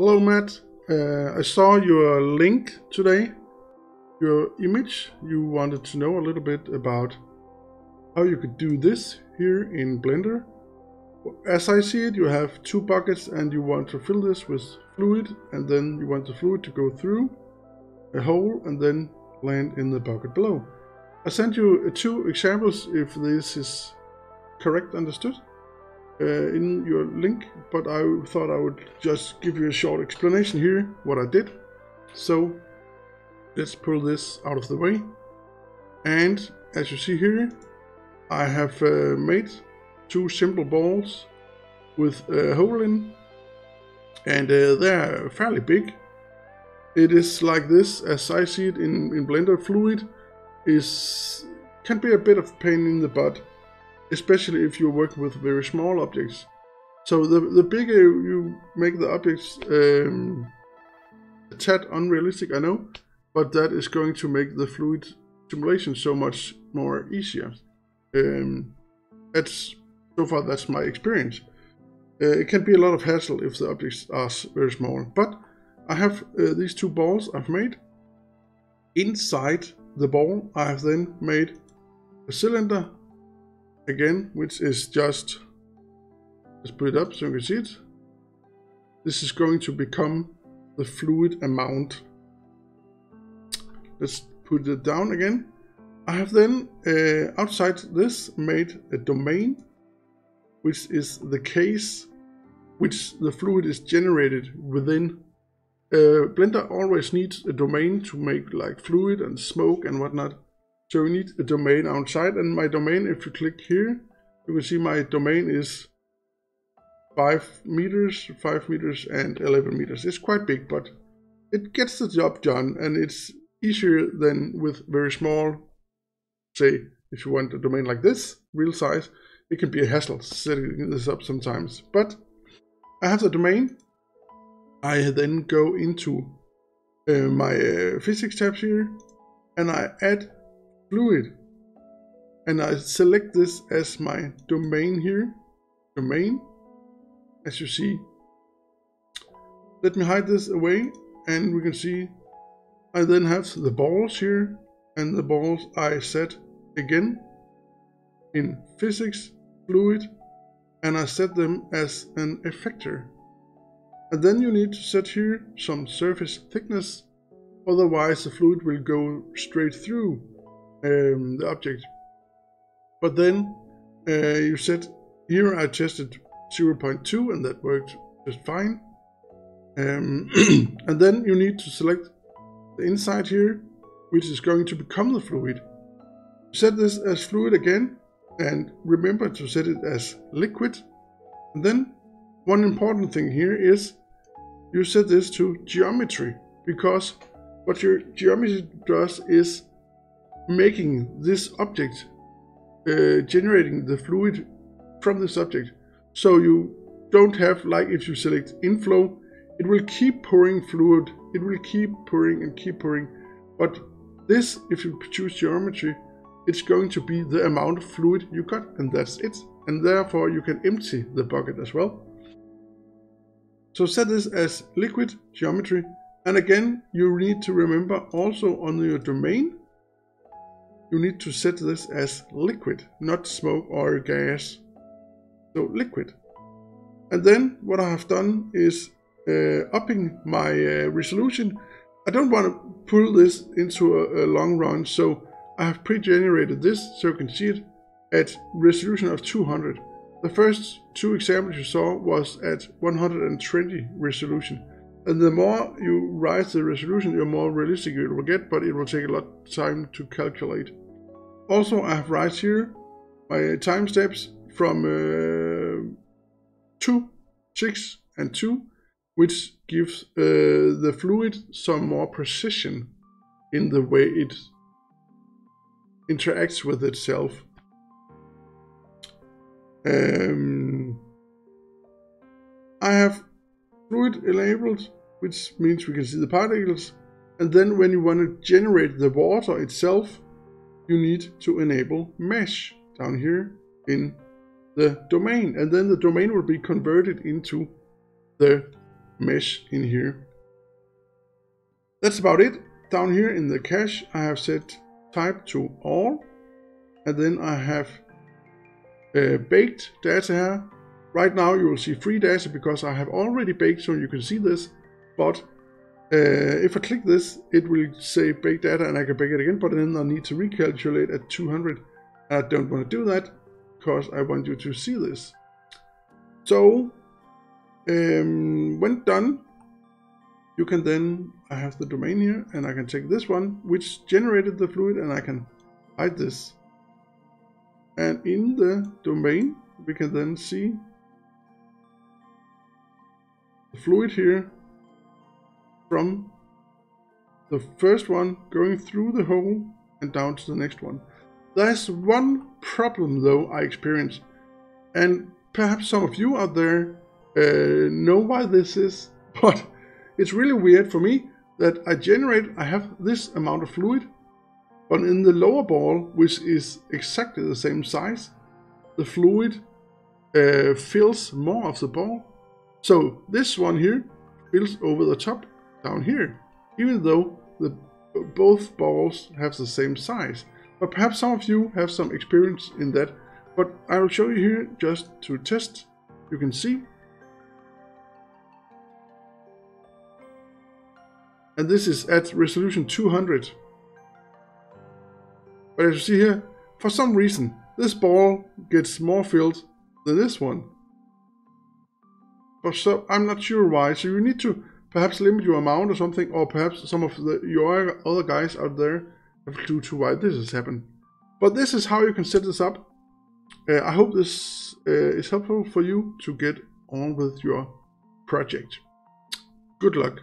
Hello Matt, I saw your link today, your image. You wanted to know a little bit about how you could do this here in Blender. As I see it, you have two buckets and you want to fill this with fluid, and then you want the fluid to go through a hole and then land in the bucket below. I sent you two examples if this is correct understood in your link, but I thought I would just give you a short explanation here what I did. So let's pull this out of the way, and as you see here, I have made two simple balls with a hole in, and they're fairly big. It is like this, as I see it in Blender. Fluid can be a bit of pain in the butt, especially if you're working with very small objects. So the bigger you make the objects, a tad unrealistic, I know, but that is going to make the fluid simulation so much more easier. So far that's my experience. It can be a lot of hassle if the objects are very small, but I have these two balls I've made. Inside the ball I have then made a cylinder again, which is just, let's put it up so you can see it. This is going to become the fluid amount. Let's put it down again. I have then outside this made a domain, which is the case which the fluid is generated within. Blender always needs a domain to make like fluid and smoke and whatnot. So we need a domain outside, and my domain, if you click here, you can see my domain is 5 meters, 5 meters and 11 meters. It's quite big, but it gets the job done, and it's easier than with very small. Say, if you want a domain like this, real size, it can be a hassle setting this up sometimes. But I have the domain. I then go into my physics tabs here, and I add fluid, and I select this as my domain here. Domain, as you see. Let me hide this away, and we can see I then have the balls here, and the balls I set again in physics, fluid, and I set them as an effector. And then you need to set here some surface thickness, otherwise the fluid will go straight through the object. But then you set here, I tested 0.2 and that worked just fine. And then you need to select the inside here, which is going to become the fluid. Set this as fluid again, and remember to set it as liquid. And then one important thing here is you set this to geometry, because what your geometry does is making this object, generating the fluid from this object. So you don't have, like if you select inflow, it will keep pouring fluid, it will keep pouring and keep pouring. But this, if you choose geometry, it's going to be the amount of fluid you got, and that's it. And therefore you can empty the bucket as well. So set this as liquid geometry, and again you need to remember also on your domain, you need to set this as liquid, not smoke or gas. So liquid. And then what I have done is upping my resolution. I don't want to pull this into a long run, so I have pre-generated this so you can see it at resolution of 200. The first two examples you saw was at 120 resolution. And the more you raise the resolution, the more realistic it will get, but it will take a lot of time to calculate. Also, I have raised here my time steps from 2, 6 and 2, which gives the fluid some more precision in the way it interacts with itself. I have fluid enabled, which means we can see the particles, and then when you want to generate the water itself, you need to enable mesh down here in the domain, and then the domain will be converted into the mesh in here. That's about it. Down here in the cache, I have set type to all, and then I have baked data here. Right now you will see free data because I have already baked, so you can see this, but if I click this, it will say bake data and I can bake it again, but then I need to recalculate at 200. I don't want to do that because I want you to see this. So when done, you can then, I have the domain here and I can take this one which generated the fluid and I can hide this. And in the domain, we can then see the fluid here from the first one going through the hole and down to the next one. There's one problem though I experienced, and perhaps some of you out there know why this is, but it's really weird for me that I have this amount of fluid, but in the lower ball, which is exactly the same size, the fluid fills more of the ball. So this one here fills over the top down here, even though both balls have the same size. But perhaps some of you have some experience in that, but I will show you here just to test. You can see. And this is at resolution 200. But as you see here, for some reason, this ball gets more filled than this one. But so I'm not sure why, so you need to perhaps limit your amount or something, or perhaps some of your other guys out there have a clue to why this has happened. But this is how you can set this up. I hope this is helpful for you to get on with your project. Good luck.